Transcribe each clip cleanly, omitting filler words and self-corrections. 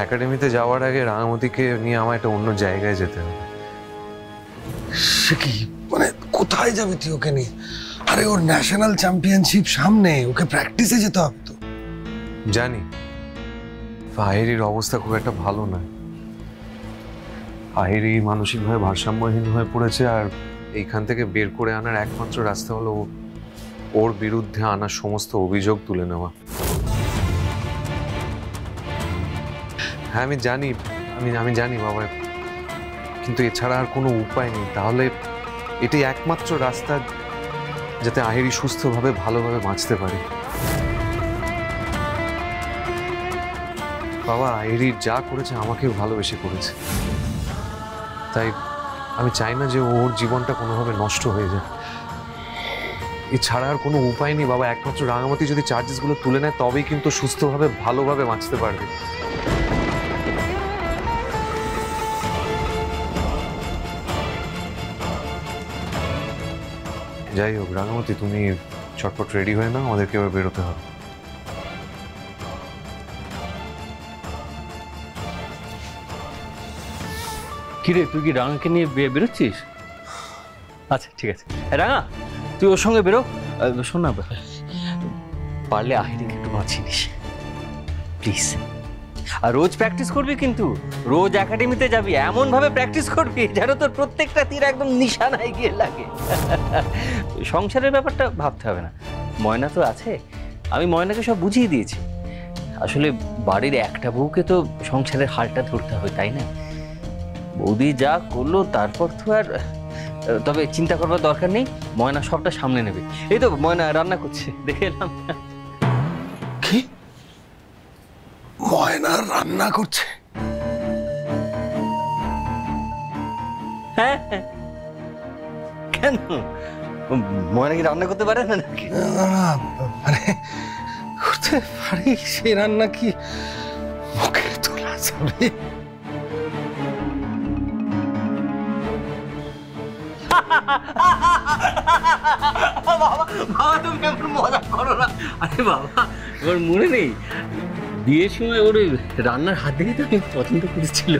একাডেমিতে যাওয়ার আগে রাঙামতিকে নিয়ে আমার একটা অন্য জায়গায় যেতে হবে। সে কি মানে কোথায় যাবে তুই ওকে নিয়ে? আরে ওর ন্যাশনাল চ্যাম্পিয়নশিপ সামনে, ওকে প্র্যাকটিসে যেতে হবে তো। জানি আহিরির অবস্থা খুব একটা ভালো নয়। আহিরি মানসিকভাবে ভারসাম্যহীন হয়ে পড়েছে, আর এইখান থেকে বের করে আনার একমাত্র রাস্তা হলো ওর বিরুদ্ধে আনা সমস্ত অভিযোগ তুলে নেওয়া। হ্যাঁ আমি জানি, আমি জানি বাবা, কিন্তু এছাড়া আর কোনো উপায় নেই। তাহলে এটি একমাত্র রাস্তা যাতে আহিরি সুস্থভাবে ভালোভাবে বাঁচতে পারে। বাবা, আহিরি যা করেছে আমাকেও ভালোবেসে করেছে, তাই আমি চাই না যে ওর জীবনটা কোনোভাবে নষ্ট হয়ে যায়। এছাড়া আর কোনো উপায় নেই বাবা। একমাত্র রাঙামতি যদি চার্জেসগুলো তুলে নেয় তবেই কিন্তু সুস্থভাবে ভালোভাবে বাঁচতে পারবে। যাই হোক রাঙামতি, তুমি চটপট রেডি হয়ে নাও, আমাদেরকে এবার বেরোতে হবে। কিরে, তুই কি রাঙাকে নিয়ে বেরোচ্ছিস? আচ্ছা ঠিক আছে, রাঙা তুই ওর সঙ্গে বেরো। শোন না, পারলে আহিরিকে একটু বাঁচিয়ে নিস প্লিজ। আর রোজ প্র্যাকটিস করবি, কিন্তু রোজ একাডেমিতে যাবি, এমন ভাবে প্র্যাকটিস করবি যেন তোর প্রত্যেকটা তীর একদম নিশানায় গিয়ে লাগে। সংসারের ব্যাপারটা ভাবতে হবে না, ময়না তো আছে, আমি ময়নাকে সব বুঝিয়ে দিয়েছি। আসলে বাড়ির একটা বউকে তো সংসারের হালটা ধরতে হবে, তাই না? বৌদি যা করলো তারপর তো আর, তবে চিন্তা করবার দরকার নেই, ময়না সবটা সামনে নেবে। এই তো ময়না রান্না করছে, দেখে এলাম। কি ময়না রান্না করছে? হ্যাঁ, কেন ময়না কি রান্না করতে পারে না নাকি? মানে করতে পারি, সে রান্না কি মুখে তোলা যাবে? বাবা বাবা, তুমি এমন মজা করো না। আরে বাবা, ওর মনে নেই বিয়ের সময় ওর রান্নার হাত দেখে তো আমি পছন্দ করেছিল।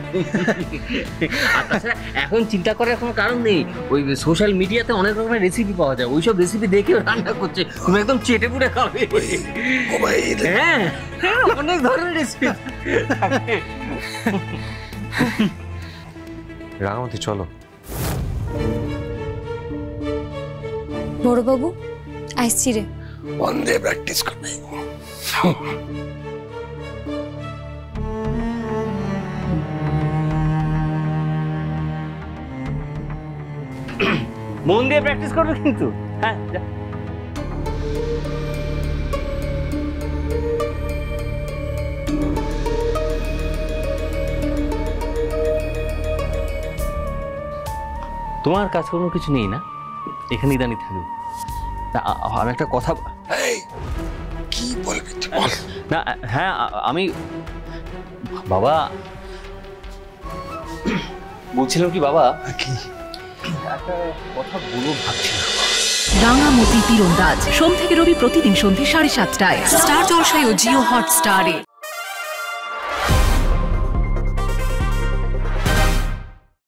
আর তাছাড়া এখন চিন্তা করার কোনো কারণ নেই, ওই সোশ্যাল মিডিয়াতে অনেক রকমের রেসিপি পাওয়া যায়, ওইসব রেসিপি দেখে রান্না করছে, তুমি একদম চেটে পুটে খাবে। হ্যাঁ, অনেক ধরনের রেসিপি। রাঙামতি চলো। বড়বাবু আইসছি রে। বন্ধে প্র্যাকটিস করবে। মন দিয়ে প্র্যাকটিস করবে কিন্তু। হ্যাঁ, তোমার কাজকর্ম কিছু নেই না? এখানেই দাঁড়িয়ে থাকবে। আমি একটা কথা, কি বলবি তুই বল। না হ্যাঁ, আমি বাবা বলছিলাম কি বাবা, কি একটা কথা বলবো ভাবছিলাম। রাঙামতি তীরন্দাজ সোম থেকে রবি প্রতিদিন সন্ধ্যে 7:30টায় স্টার জলসায় ও জিও হটস্টারে।